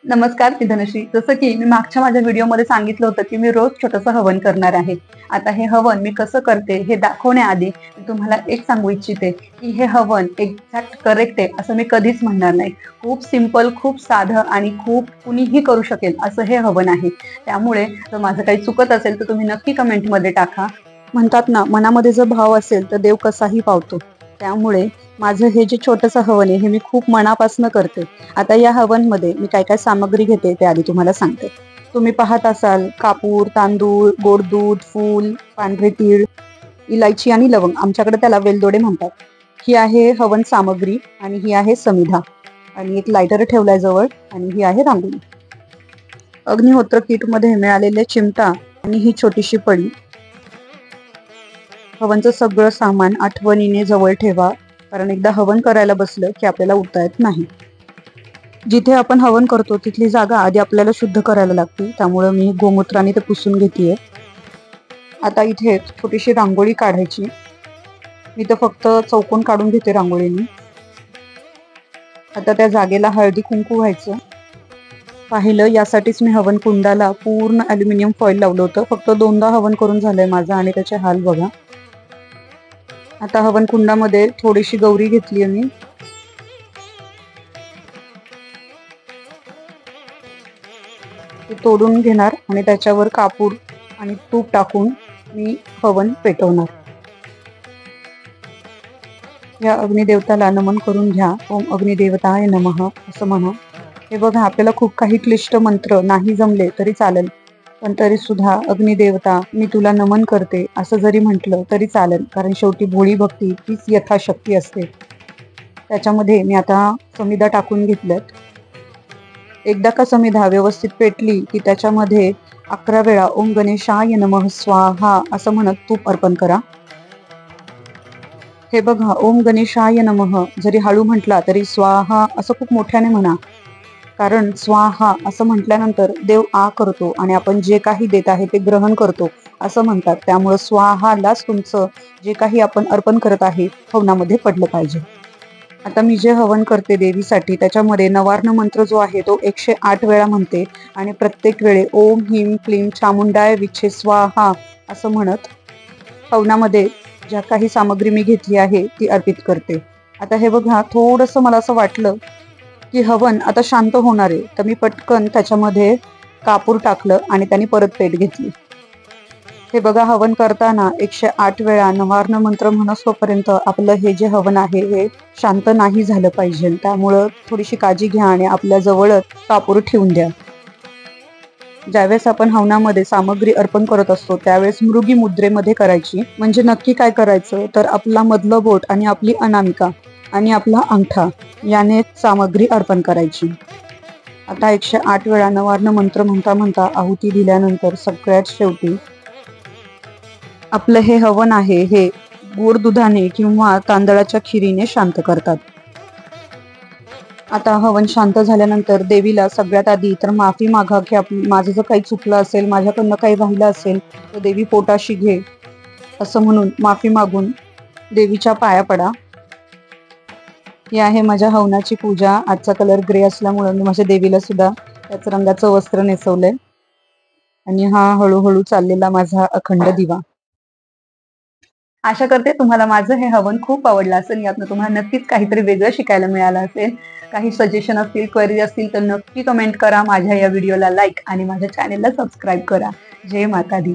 नमस्कार, मी धनश्री. जसं की मी मागच्या माझ्या व्हिडिओमध्ये सांगितलं होतं की मी रोज छोटंसं हवन करणार आहे. आता हे हवन मी कसं करते हे दाखवण्याआधी मी तुम्हाला एक सांगू इच्छिते की हे हवन एक्झॅक्ट करेक्ट आहे असं मी कधीच म्हणणार नाही. खूप सिंपल, खूप साधं आणि खूप कुणीही करू शकेल असं हे हवन आहे. त्यामुळे जर माझं काही चुकत असेल तर तुम्ही नक्की कमेंटमध्ये टाका. म्हणतात ना, मनामध्ये जर भाव असेल तर देव कसाही पावतो. त्यामुळे माझं हे जे छोटंसं हवन आहे हे मी खूप मनापासून करते. आता या हवनमध्ये मी काय काय सामग्री घेते ते आधी तुम्हाला सांगते. तुम्ही पाहत असाल कापूर, तांदूळ, गोड दूध, फूल, पांढरे तीळ, इलायची आणि लवंग. आमच्याकडे त्याला वेलदोडे म्हणतात. ही आहे हवन सामग्री आणि ही आहे समिधा आणि एक लायटर ठेवलाय जवळ आणि ही आहे रांगोळी. अग्निहोत्र किटमध्ये मिळालेले चिमटा आणि ही छोटीशी पळी. हवनचं सगळं सामान आठवणीने जवळ ठेवा, कारण एकदा हवन करायला बसलं की आपल्याला उठता येत नाही. जिथे आपण हवन करतो तिथली जागा आधी आपल्याला शुद्ध करायला लागते, त्यामुळं मी गोमूत्राने ते पुसून घेतेय. आता इथे छोटीशी रांगोळी काढायची. मी तर फक्त चौकोन काढून घेते रांगोळीने. आता त्या जागेला हळदी कुंकू व्हायचं. पाहिलं, यासाठीच मी हवन कुंडाला पूर्ण अल्युमिनियम फॉईल लावलं होतं. फक्त 2दा हवन करून झालंय माझं आणि त्याचे हाल बघा. आता हवन कुंडामध्ये थोडीशी गौरी घेतली मी. ते तोडून घेणार आणि त्याच्यावर कापूर आणि तूप टाकून मी हवन पेटवणार. या अग्निदेवताला नमन करून घ्या. ओम अग्निदेवताय नमः असं म्हणा. हे बघा, आपल्याला खूप काही क्लिष्ट मंत्र नाही जमले तरी चालेल, पण तरी सुद्धा अग्निदेवता मी तुला नमन करते असं जरी म्हटलं तरी चालेल, कारण शेवटी भोळी भक्ती तीच यथाशक्ती असते. त्याच्यामध्ये मी आता समिधा टाकून घेतल्यात. एकदा का समिधा व्यवस्थित पेटली की त्याच्यामध्ये 11 वेळा ओम गणेशाय नमः स्वाहा असं म्हणत तूप अर्पण करा. हे बघा, ओम गणेशाय नमः जरी हळू म्हटला तरी स्वाहा असं खूप मोठ्याने म्हणा, कारण स्वाहा असं म्हटल्यानंतर देव आ करतो आणि आपण जे काही देत आहे ते ग्रहण करतो असं म्हणतात. त्यामुळं स्वाहालाच तुमचं जे काही आपण अर्पण करत आहे हवनामध्ये पडलं पाहिजे. आता मी जे हवन करते देवीसाठी त्याच्यामध्ये नवार्ण मंत्र जो आहे तो 108 वेळा म्हणते आणि प्रत्येक वेळे ओम ह्रीं क्लीं चामुंडाय विच्छे स्वाहा असं म्हणत हवनामध्ये ज्या काही सामग्री मी घेतली आहे ती अर्पित करते. आता हे बघा, थोडंसं मला असं वाटलं की हवन आता शांत होणार आहे, तर मी पटकन त्याच्यामध्ये कापूर टाकलं आणि त्याने परत पेट घेतली. हे बघा, हवन करताना 108 वेळा नवार्ण मंत्र म्हणसोपर्यंत आपलं हे जे हवन आहे हे शांत नाही झालं पाहिजे. त्यामुळं थोडीशी काळजी घ्या आणि आपल्या जवळच कापूर ठेवून द्या. ज्यावेळेस आपण हवनामध्ये सामग्री अर्पण करत असतो त्यावेळेस मृगी मुद्रेमध्ये करायची. म्हणजे नक्की काय करायचं तर आपला मधलं बोट आणि आपली अनामिका आणि आपला अंगठा याने सामग्री अर्पण करायची. आता 108 वेळा नवार्ण मंत्र म्हणता म्हणता आहुती दिल्यानंतर सगळ्यात शेवटी आपलं हे हवन आहे हे गोड दुधाने किंवा तांदळाच्या खिरीने शांत करतात. आता हवन शांत झाल्यानंतर देवीला सगळ्यात आधी तर माफी मागा की माझं जर काही चुकलं असेल, माझ्याकडनं काही राहिलं असेल तर देवी पोटाशी घे असं म्हणून माफी मागून देवीच्या पाया पडा. ही आहे माझ्या हवनाची पूजा. आजचा कलर ग्रे असल्यामुळे मी माझ्या देवीला सुद्धा त्याच रंगाचं वस्त्र नेसवलंय आणि हा हळूहळू चाललेला माझा अखंड दिवा. आशा करते तुम्हाला माझं हे हवन खूप आवडलं असेल. यातनं तुम्हाला नक्कीच काहीतरी वेगळं शिकायला मिळालं असेल. काही सजेशन असतील, क्वेरी असतील तर नक्की कमेंट करा. माझ्या या व्हिडिओला लाईक आणि माझ्या चॅनेलला सबस्क्राईब करा. जय माता दी.